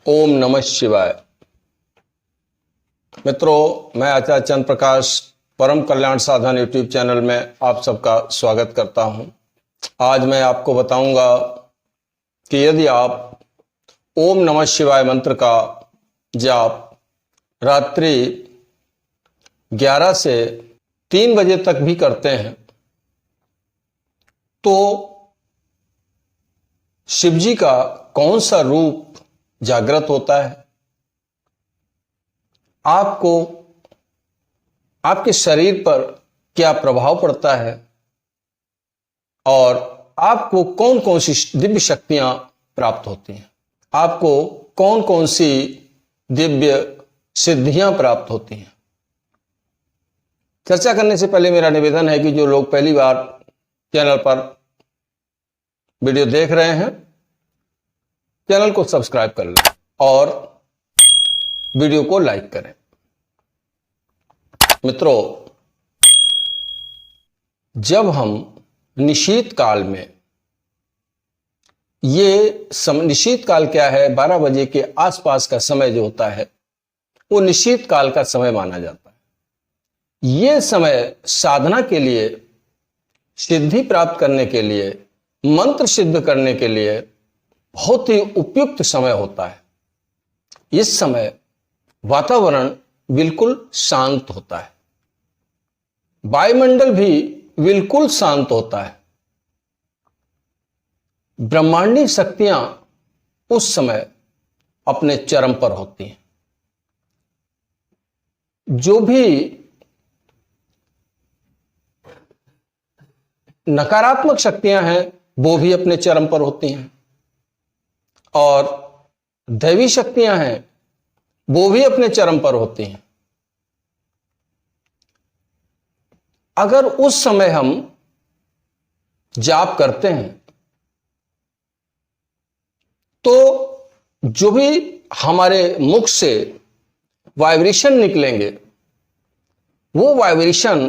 ओम नमः शिवाय। मित्रों, मैं आचार्य चंद्र प्रकाश परम कल्याण साधन यूट्यूब चैनल में आप सबका स्वागत करता हूं। आज मैं आपको बताऊंगा कि यदि आप ओम नमः शिवाय मंत्र का जाप रात्रि 11 से 3 बजे तक भी करते हैं तो शिवजी का कौन सा रूप जागृत होता है, आपको आपके शरीर पर क्या प्रभाव पड़ता है और आपको कौन कौन सी दिव्य शक्तियां प्राप्त होती हैं, आपको कौन कौन सी दिव्य सिद्धियां प्राप्त होती हैं। चर्चा करने से पहले मेरा निवेदन है कि जो लोग पहली बार चैनल पर वीडियो देख रहे हैं, चैनल को सब्सक्राइब कर लें और वीडियो को लाइक करें। मित्रों, जब हम निशीत काल में निशीत काल क्या है, 12 बजे के आसपास का समय जो होता है वो निशीत काल का समय माना जाता है। ये समय साधना के लिए, सिद्धि प्राप्त करने के लिए, मंत्र सिद्ध करने के लिए बहुत ही उपयुक्त समय होता है। इस समय वातावरण बिल्कुल शांत होता है, वायुमंडल भी बिल्कुल शांत होता है। ब्रह्मांडीय शक्तियां उस समय अपने चरम पर होती हैं। जो भी नकारात्मक शक्तियां हैं वो भी अपने चरम पर होती हैं और दैवी शक्तियां हैं वो भी अपने चरम पर होती हैं। अगर उस समय हम जाप करते हैं तो जो भी हमारे मुख से वाइब्रेशन निकलेंगे वो वाइब्रेशन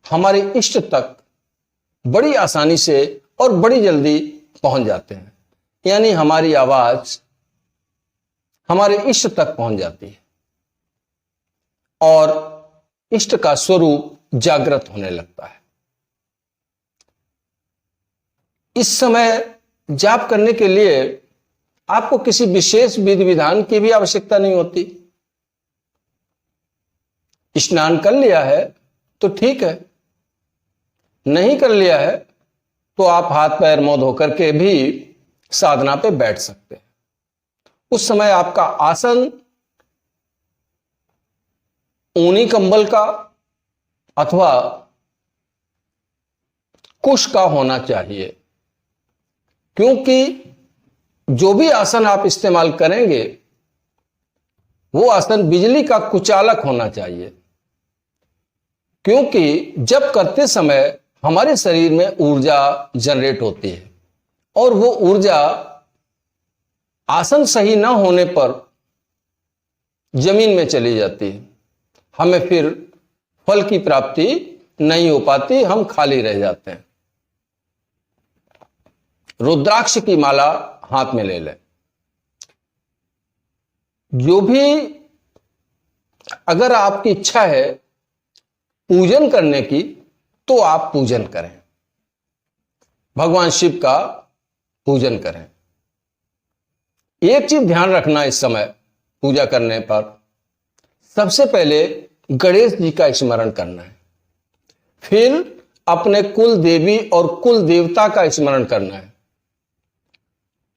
हमारे इष्ट तक बड़ी आसानी से और बड़ी जल्दी पहुंच जाते हैं, यानी हमारी आवाज हमारे इष्ट तक पहुंच जाती है और इष्ट का स्वरूप जागृत होने लगता है। इस समय जाप करने के लिए आपको किसी विशेष विधि विधान की भी आवश्यकता नहीं होती। स्नान कर लिया है तो ठीक है, नहीं कर लिया है तो आप हाथ पैर मुंह धोकर के भी साधना पे बैठ सकते हैं। उस समय आपका आसन ऊनी कंबल का अथवा कुश का होना चाहिए, क्योंकि जो भी आसन आप इस्तेमाल करेंगे वो आसन बिजली का कुचालक होना चाहिए, क्योंकि जब करते समय हमारे शरीर में ऊर्जा जनरेट होती है और वो ऊर्जा आसन सही ना होने पर जमीन में चली जाती है। हमें फिर फल की प्राप्ति नहीं हो पाती, हम खाली रह जाते हैं। रुद्राक्ष की माला हाथ में ले लें। जो भी अगर आपकी इच्छा है पूजन करने की तो आप पूजन करें, भगवान शिव का पूजन करें। एक चीज ध्यान रखना, इस समय पूजा करने पर सबसे पहले गणेश जी का स्मरण करना है, फिर अपने कुल देवी और कुल देवता का स्मरण करना है।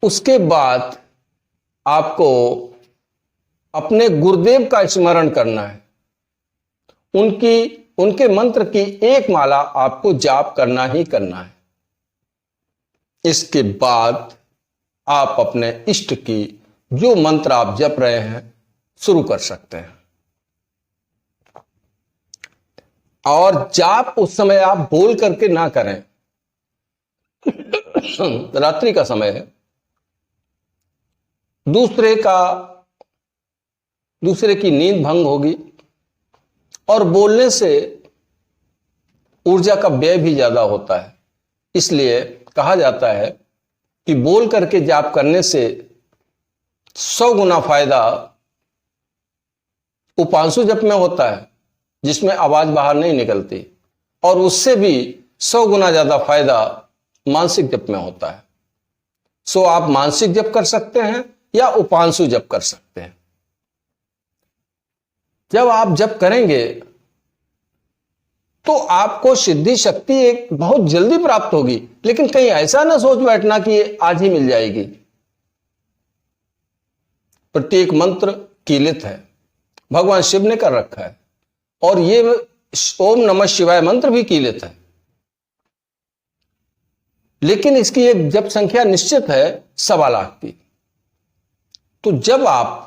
उसके बाद आपको अपने गुरुदेव का स्मरण करना है। उनके मंत्र की एक माला आपको जाप करना ही करना है। इसके बाद आप अपने इष्ट की जो मंत्र आप जप रहे हैं शुरू कर सकते हैं। और जाप उस समय आप बोल करके ना करें। रात्रि का समय है, दूसरे की नींद भंग होगी और बोलने से ऊर्जा का व्यय भी ज्यादा होता है। इसलिए कहा जाता है कि बोल करके जाप करने से 100 गुना फायदा उपांशु जप में होता है, जिसमें आवाज बाहर नहीं निकलती, और उससे भी 100 गुना ज्यादा फायदा मानसिक जप में होता है। सो आप मानसिक जप कर सकते हैं या उपांशु जप कर सकते हैं। जब आप जप करेंगे तो आपको सिद्धि शक्ति एक बहुत जल्दी प्राप्त होगी, लेकिन कहीं ऐसा ना सोच बैठना कि ये आज ही मिल जाएगी। प्रत्येक मंत्र कीलित है, भगवान शिव ने कर रखा है, और ये ओम नमः शिवाय मंत्र भी कीलित है, लेकिन इसकी एक जप संख्या निश्चित है 1.25 लाख की। तो जब आप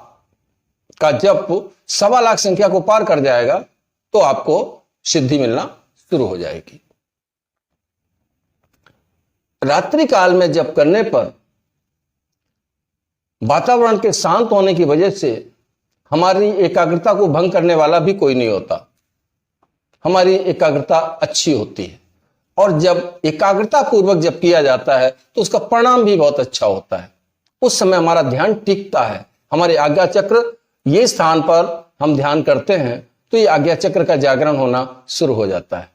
का जप 1.25 लाख संख्या को पार कर जाएगा तो आपको सिद्धि मिलना शुरू हो जाएगी। रात्रि काल में जप करने पर वातावरण के शांत होने की वजह से हमारी एकाग्रता को भंग करने वाला भी कोई नहीं होता। हमारी एकाग्रता अच्छी होती है, और जब एकाग्रता पूर्वक जप किया जाता है तो उसका परिणाम भी बहुत अच्छा होता है। उस समय हमारा ध्यान टिकता है। हमारे आज्ञा चक्र ये स्थान पर हम ध्यान करते हैं तो ये आज्ञा चक्र का जागरण होना शुरू हो जाता है।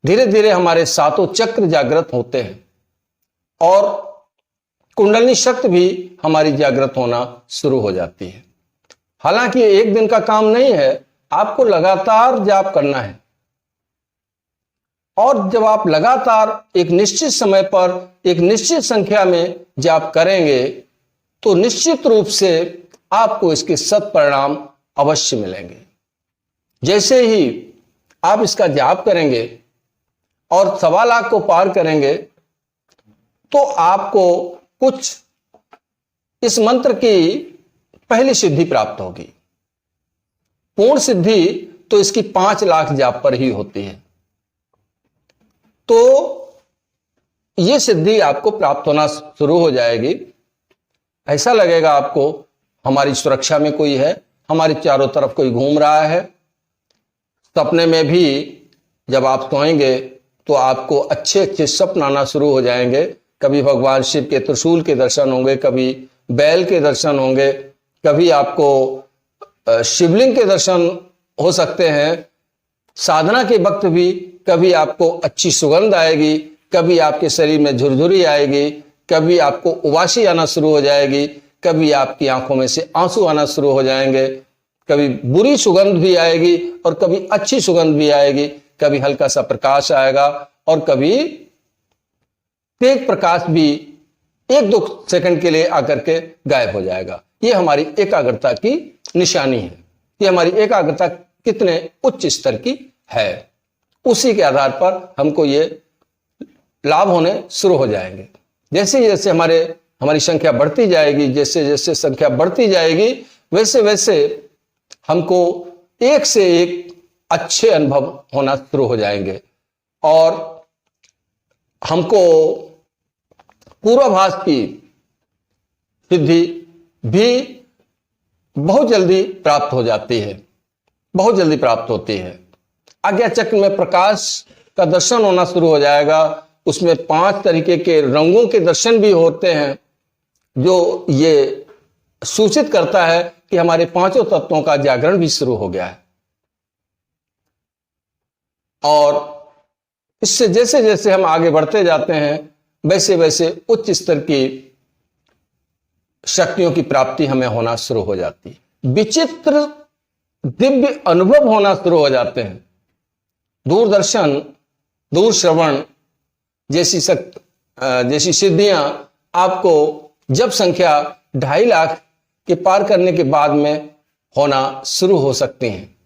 धीरे धीरे हमारे 7 चक्र जागृत होते हैं, और कुंडलिनी शक्ति भी हमारी जागृत होना शुरू हो जाती है। हालांकि एक दिन का काम नहीं है, आपको लगातार जाप करना है, और जब आप लगातार एक निश्चित समय पर एक निश्चित संख्या में जाप करेंगे तो निश्चित रूप से आपको इसके सत्परिणाम अवश्य मिलेंगे। जैसे ही आप इसका जाप करेंगे और 1.25 लाख को पार करेंगे तो आपको कुछ इस मंत्र की पहली सिद्धि प्राप्त होगी। पूर्ण सिद्धि तो इसकी 5 लाख जाप पर ही होती है। तो यह सिद्धि आपको प्राप्त होना शुरू हो जाएगी। ऐसा लगेगा आपको हमारी सुरक्षा में कोई है, हमारे चारों तरफ कोई घूम रहा है। सपने में भी जब आप सोएंगे तो आपको अच्छे अच्छे स्वप्न आना शुरू हो जाएंगे। कभी भगवान शिव के त्रिशूल के दर्शन होंगे, कभी बैल के दर्शन होंगे, कभी आपको शिवलिंग के दर्शन हो सकते हैं। साधना के वक्त भी कभी आपको अच्छी सुगंध आएगी, कभी आपके शरीर में झुरझुरी आएगी, कभी आपको उबासी आना शुरू हो जाएगी, कभी आपकी आंखों में से आंसू आना शुरू हो जाएंगे, कभी बुरी सुगंध भी आएगी और कभी अच्छी सुगंध भी आएगी, कभी हल्का सा प्रकाश आएगा और कभी तेज प्रकाश भी 1-2 सेकंड के लिए आकर के गायब हो जाएगा। ये हमारी एकाग्रता की निशानी है। ये हमारी एकाग्रता कितने उच्च स्तर की है, उसी के आधार पर हमको ये लाभ होने शुरू हो जाएंगे। जैसे जैसे हमारी संख्या बढ़ती जाएगी, जैसे जैसे संख्या बढ़ती जाएगी, वैसे वैसे हमको एक से एक अच्छे अनुभव होना शुरू हो जाएंगे, और हमको पूर्वाभास की सिद्धि भी बहुत जल्दी प्राप्त हो जाती है, बहुत जल्दी प्राप्त होती है। आज्ञा चक्र में प्रकाश का दर्शन होना शुरू हो जाएगा। उसमें 5 तरीके के रंगों के दर्शन भी होते हैं, जो ये सूचित करता है कि हमारे 5 तत्वों का जागरण भी शुरू हो गया है। और इससे जैसे जैसे हम आगे बढ़ते जाते हैं, वैसे वैसे उच्च स्तर की शक्तियों की प्राप्ति हमें होना शुरू हो जाती है। विचित्र दिव्य अनुभव होना शुरू हो जाते हैं। दूरदर्शन, दूर श्रवण जैसी सिद्धियां आपको जब संख्या 2.5 लाख के पार करने के बाद में होना शुरू हो सकती हैं।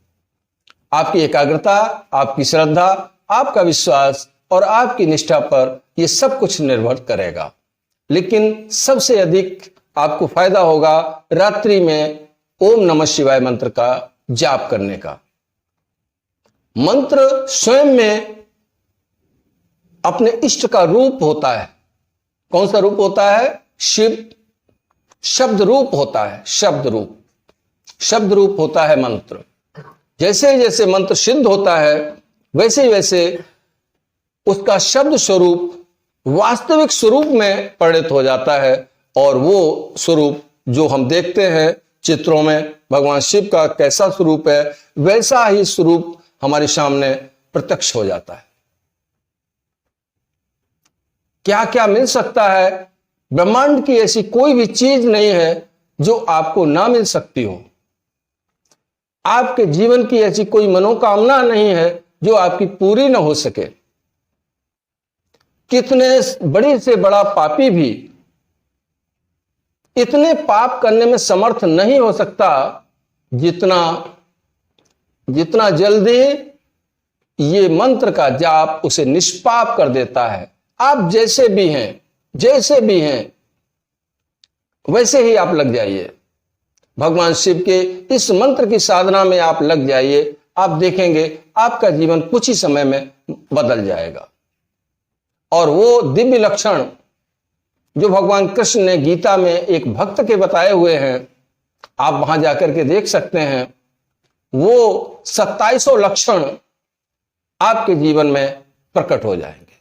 आपकी एकाग्रता, आपकी श्रद्धा, आपका विश्वास और आपकी निष्ठा पर यह सब कुछ निर्भर करेगा। लेकिन सबसे अधिक आपको फायदा होगा रात्रि में ओम नमः शिवाय मंत्र का जाप करने का। मंत्र स्वयं में अपने इष्ट का रूप होता है। कौन सा रूप होता है? शिव शब्द रूप होता है। शब्द रूप होता है मंत्र। जैसे जैसे मंत्र सिद्ध होता है, वैसे वैसे उसका शब्द स्वरूप वास्तविक स्वरूप में परिणत हो जाता है, और वो स्वरूप जो हम देखते हैं चित्रों में भगवान शिव का कैसा स्वरूप है, वैसा ही स्वरूप हमारे सामने प्रत्यक्ष हो जाता है। क्या क्या मिल सकता है? ब्रह्मांड की ऐसी कोई भी चीज नहीं है जो आपको ना मिल सकती हो। आपके जीवन की ऐसी कोई मनोकामना नहीं है जो आपकी पूरी ना हो सके। कितने बड़ी से बड़ा पापी भी इतने पाप करने में समर्थ नहीं हो सकता जितना जल्दी ये मंत्र का जाप उसे निष्पाप कर देता है। आप जैसे भी हैं वैसे ही आप लग जाइए। भगवान शिव के इस मंत्र की साधना में आप लग जाइए, आप देखेंगे आपका जीवन कुछ ही समय में बदल जाएगा। और वो दिव्य लक्षण जो भगवान कृष्ण ने गीता में एक भक्त के बताए हुए हैं, आप वहां जाकर के देख सकते हैं। वो 2700 लक्षण आपके जीवन में प्रकट हो जाएंगे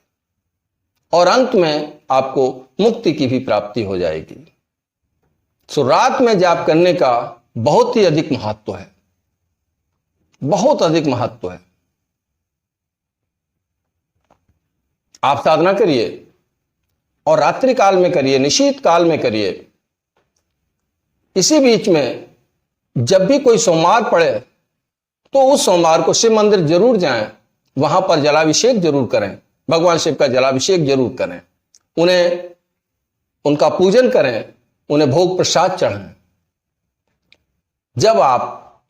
और अंत में आपको मुक्ति की भी प्राप्ति हो जाएगी। सो रात में जाप करने का बहुत ही अधिक महत्व है, बहुत अधिक महत्व है। आप साधना करिए और रात्रि काल में करिए, निशीत काल में करिए। इसी बीच में जब भी कोई सोमवार पड़े तो उस सोमवार को शिव मंदिर जरूर जाएं, वहां पर जलाभिषेक जरूर करें, भगवान शिव का जलाभिषेक जरूर करें, उनका पूजन करें, उन्हें भोग प्रसाद चढ़ाएं। जब आप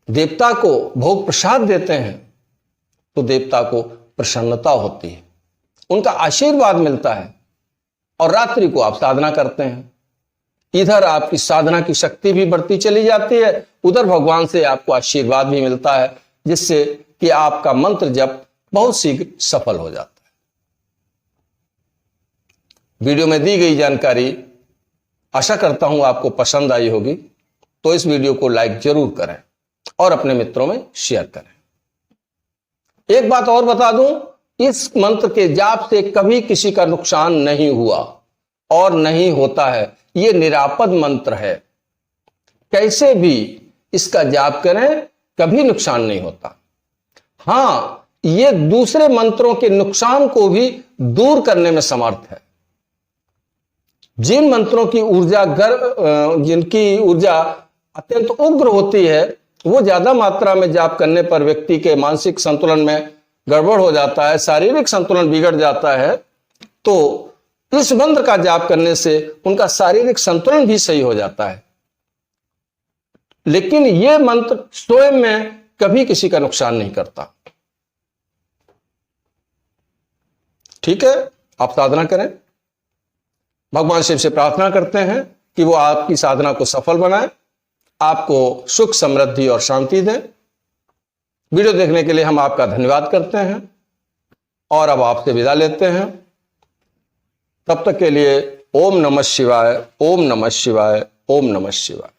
देवता को भोग प्रसाद देते हैं तो देवता को प्रसन्नता होती है, उनका आशीर्वाद मिलता है। और रात्रि को आप साधना करते हैं, इधर आपकी साधना की शक्ति भी बढ़ती चली जाती है, उधर भगवान से आपको आशीर्वाद भी मिलता है, जिससे कि आपका मंत्र जप बहुत शीघ्र सफल हो जाता है। वीडियो में दी गई जानकारी आशा करता हूं आपको पसंद आई होगी, तो इस वीडियो को लाइक जरूर करें और अपने मित्रों में शेयर करें। एक बात और बता दूं, इस मंत्र के जाप से कभी किसी का नुकसान नहीं हुआ और नहीं होता है। यह निरापद मंत्र है, कैसे भी इसका जाप करें कभी नुकसान नहीं होता। हां, यह दूसरे मंत्रों के नुकसान को भी दूर करने में समर्थ है। जिन मंत्रों की ऊर्जा जिनकी ऊर्जा अत्यंत उग्र होती है, वो ज्यादा मात्रा में जाप करने पर व्यक्ति के मानसिक संतुलन में गड़बड़ हो जाता है, शारीरिक संतुलन बिगड़ जाता है। तो इस मंत्र का जाप करने से उनका शारीरिक संतुलन भी सही हो जाता है। लेकिन यह मंत्र स्वयं में कभी किसी का नुकसान नहीं करता। ठीक है, आप साधना करें। भगवान शिव से प्रार्थना करते हैं कि वो आपकी साधना को सफल बनाए, आपको सुख, समृद्धि और शांति दें। वीडियो देखने के लिए हम आपका धन्यवाद करते हैं और अब आपसे विदा लेते हैं। तब तक के लिए ओम नमः शिवाय, ओम नमः शिवाय, ओम नमः शिवाय।